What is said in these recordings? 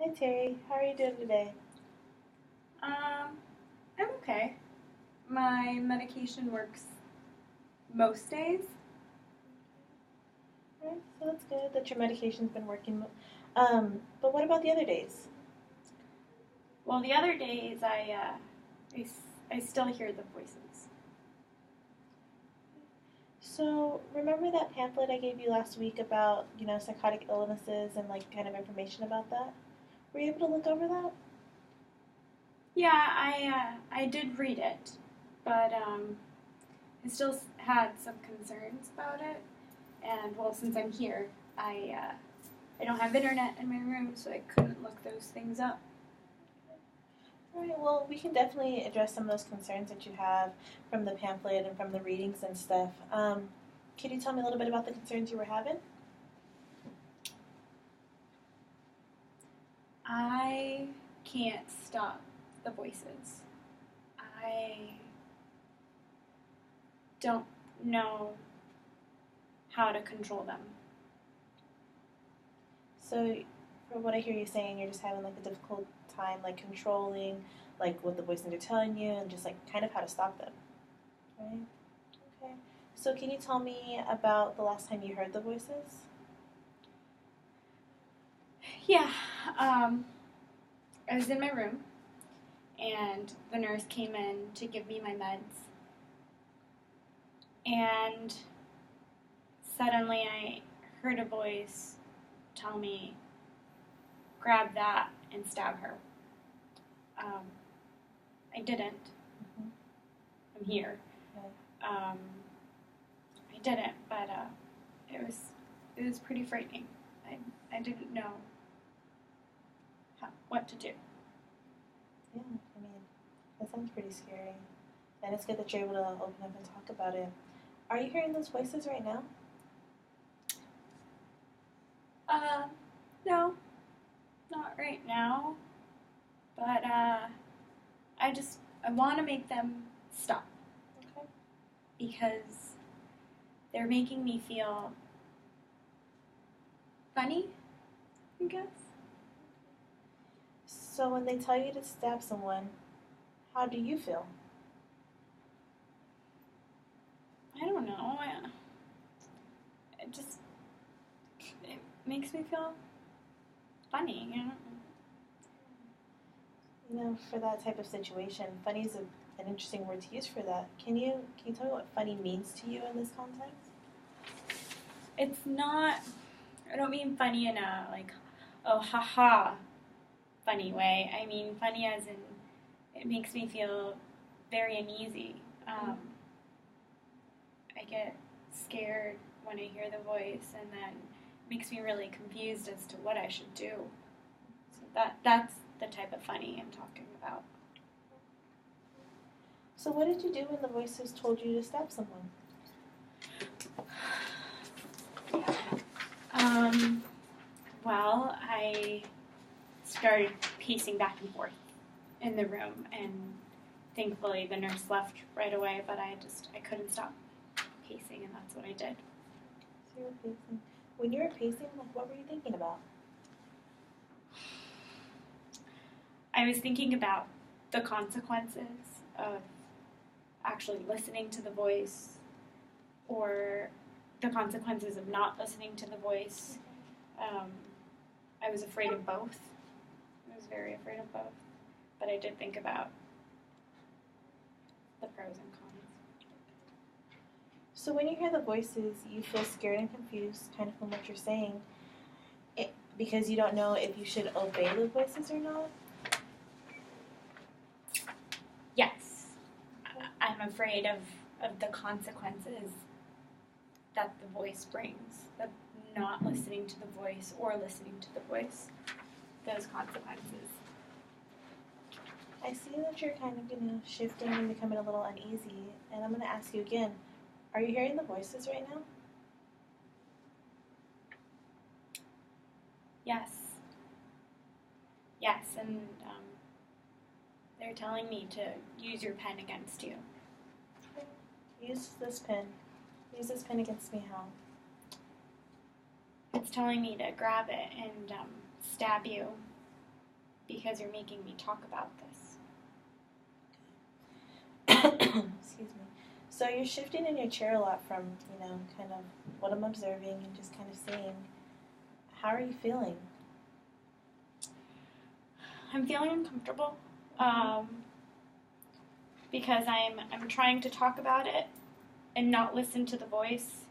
Hi Terry, how are you doing today? Um, I'm okay. My medication works most days. Alright, so that's good that your medication's been working. But what about the other days? Well, the other days I still hear the voices. So remember that pamphlet I gave you last week about, psychotic illnesses and like kind of information about that? Were you able to look over that? Yeah, I did read it, but I still had some concerns about it. And well, since I'm here, I don't have internet in my room, so I couldn't look those things up. Alright, well, we can definitely address some of those concerns that you have from the pamphlet and from the readings and stuff. Could you tell me a little bit about the concerns you were having? I can't stop the voices. I don't know how to control them. So, from what I hear you saying, you're just having like a difficult time like controlling like what the voices are telling you and just like kind of how to stop them, right? Okay. So, can you tell me about the last time you heard the voices? Yeah, I was in my room and the nurse came in to give me my meds, and suddenly I heard a voice tell me, grab that and stab her. Um, I didn't. Mm-hmm. I'm here. Okay. I didn't, but it was pretty frightening. I didn't know what to do. Yeah, I mean, that sounds pretty scary. And it's good that you're able to open up and talk about it. Are you hearing those voices right now? Uh, no, not right now. But I want to make them stop Okay. because they're making me feel funny, I guess. So, when they tell you to stab someone, how do you feel? I don't know. It just it makes me feel funny, you know. For that type of situation, funny is an interesting word to use for that. Can you tell me what funny means to you in this context? It's not. I don't mean funny in a like, oh haha, funny way. I mean funny as in it makes me feel very uneasy. I get scared when I hear the voice, and then it makes me really confused as to what I should do. So that's the type of funny I'm talking about. So, what did you do when the voices told you to stab someone? Um, well, I started pacing back and forth in the room, and thankfully the nurse left right away, but I couldn't stop pacing, and that's what I did. So, you were pacing. When you were pacing, like, what were you thinking about? I was thinking about the consequences of actually listening to the voice, or the consequences of not listening to the voice. I was afraid of both. I was very afraid of both. But I did think about the pros and cons. So, when you hear the voices, you feel scared and confused, kind of from what you're saying, because you don't know if you should obey the voices or not. Yes, I'm afraid of the consequences that the voice brings, of not listening to the voice or listening to the voice, those consequences. I see that you're kind of, shifting and becoming a little uneasy, and I'm going to ask you again, are you hearing the voices right now? Yes. Yes, and they're telling me to use your pen against you. Okay. Use this pen. Use this pen against me how? It's telling me to grab it and stab you. because you're making me talk about this. Excuse me. So you're shifting in your chair a lot from, kind of what I'm observing and just kind of seeing. How are you feeling? I'm feeling uncomfortable because I'm trying to talk about it and not listen to the voice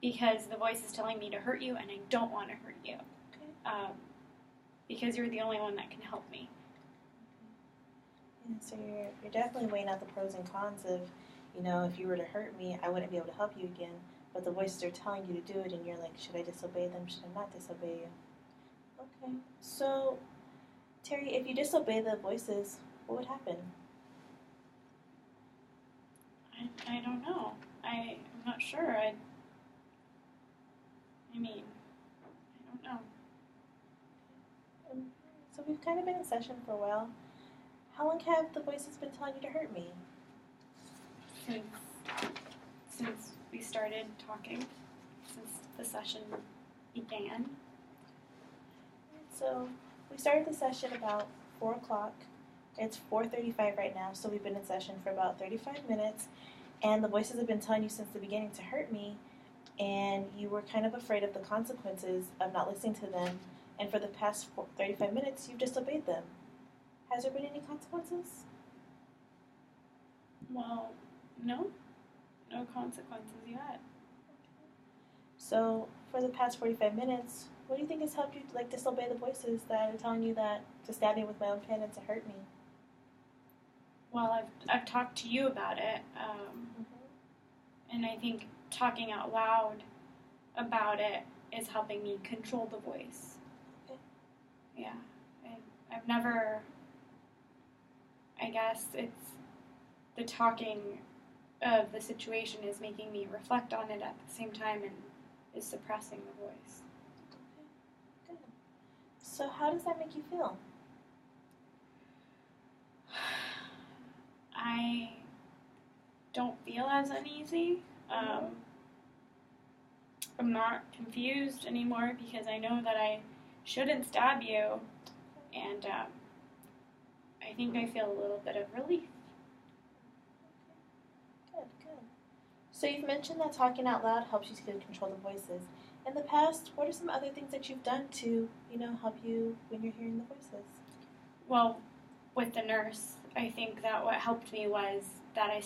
because the voice is telling me to hurt you and I don't want to hurt you. Okay. Because you're the only one that can help me. Yeah, so you're definitely weighing out the pros and cons of, if you were to hurt me, I wouldn't be able to help you again. But the voices are telling you to do it, and you're like, should I disobey them? Should I not disobey you? Okay. So, Terry, if you disobey the voices, what would happen? I don't know. I'm not sure. I don't know. So we've kind of been in session for a while. How long have the voices been telling you to hurt me? Since we started talking, since the session began. So we started the session about 4 o'clock. It's 4:35 right now, so we've been in session for about 35 minutes. And the voices have been telling you since the beginning to hurt me, and you were kind of afraid of the consequences of not listening to them. And for the past 35 minutes, you've disobeyed them. Has there been any consequences? Well, no consequences yet. So for the past 45 minutes, what do you think has helped you disobey the voices that are telling you that to stab me with my own pen and to hurt me? Well, I've talked to you about it, and I think talking out loud about it is helping me control the voice. Okay. Yeah, I've never. I guess it's the talking of the situation is making me reflect on it at the same time and is suppressing the voice. Okay, good. So how does that make you feel? I don't feel as uneasy. I'm not confused anymore because I know that I shouldn't stab you, and I think I feel a little bit of relief. Good. So you've mentioned that talking out loud helps you to control the voices. In the past, what are some other things that you've done to, help you when you're hearing the voices? Well, with the nurse, I think that what helped me was that I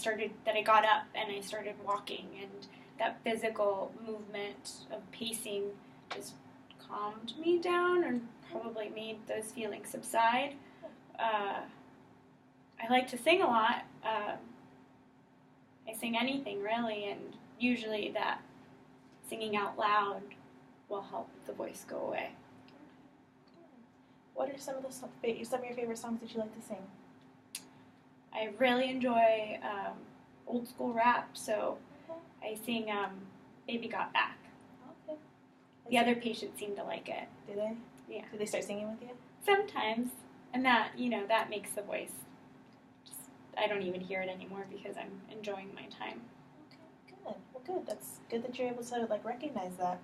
got up and I started walking, and that physical movement of pacing just calmed me down and probably made those feelings subside. I like to sing a lot. I sing anything really, and usually that singing out loud will help the voice go away. What are some of your favorite songs that you like to sing? I really enjoy old school rap, so I sing Baby Got Back. Okay. The other patients seem to like it. Do they? Yeah. Do they start singing with you? Sometimes. And that makes the voice I don't even hear it anymore because I'm enjoying my time. Okay, good. Well, good. That's good that you're able to recognize that.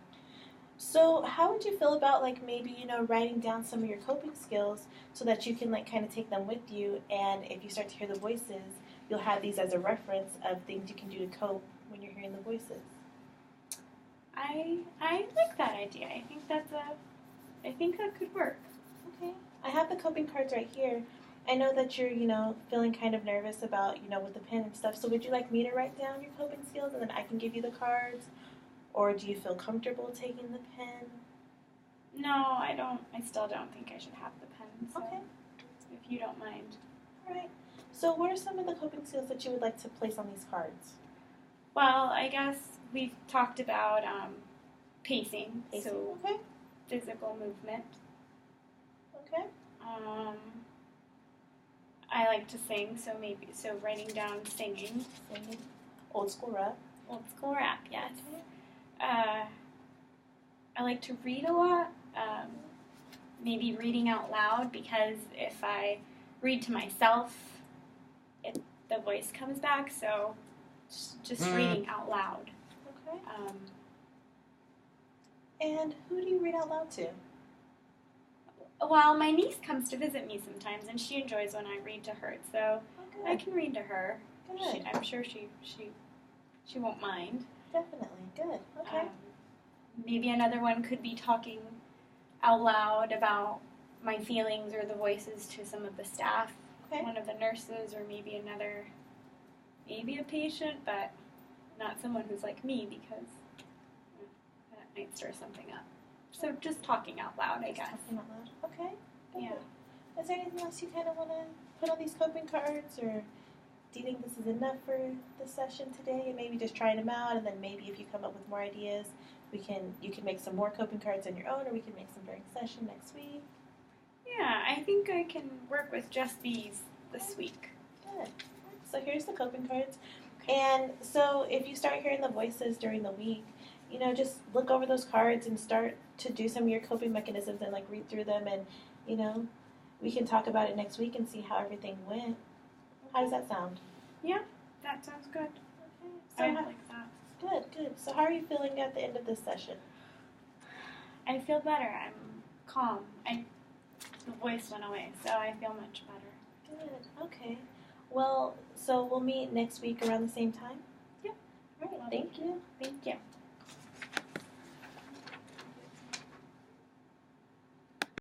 So, how would you feel about maybe writing down some of your coping skills so that you can kind of take them with you, and if you start to hear the voices, you'll have these as a reference of things you can do to cope when you're hearing the voices. I like that idea. I think that could work. Okay. I have the coping cards right here. I know that you're, feeling kind of nervous about, with the pen and stuff. So would you like me to write down your coping skills and then I can give you the cards? Or do you feel comfortable taking the pen? No, I don't. I still don't think I should have the pen. So Okay. If you don't mind. All right. So what are some of the coping skills that you would like to place on these cards? Well, I guess we've talked about pacing. So okay. Physical movement. Okay. I like to sing, so writing down singing. Old school rap. Old school rap, yes. Okay. I like to read a lot. Maybe reading out loud, because if I read to myself, the voice comes back. So just reading out loud. Okay. And who do you read out loud to? Well, my niece comes to visit me sometimes, and she enjoys when I read to her, so Oh, I good. can read to her. Good. I'm sure she won't mind. Definitely. Good. Okay. Maybe another one could be talking out loud about my feelings or the voices to some of the staff, Okay. one of the nurses, or maybe a patient, but not someone who's like me because that might stir something up. So just talking out loud, I guess. Talking out loud. Okay. Good. Yeah. Is there anything else you kind of want to put on these coping cards, or do you think this is enough for the session today? And maybe just trying them out, and then maybe if you come up with more ideas, you can make some more coping cards on your own, or we can make some during session next week. Yeah, I think I can work with just these this week. Good. So here's the coping cards. And so if you start hearing the voices during the week, just look over those cards and start to do some of your coping mechanisms and read through them, and we can talk about it next week and see how everything went. How does that sound? Yeah, that sounds good. Okay. So I like that. Good. So how are you feeling at the end of this session? I feel better. I'm calm. The voice went away, so I feel much better. Good. Okay. Well, so we'll meet next week around the same time? Yep. All right. Thank you. Thank you.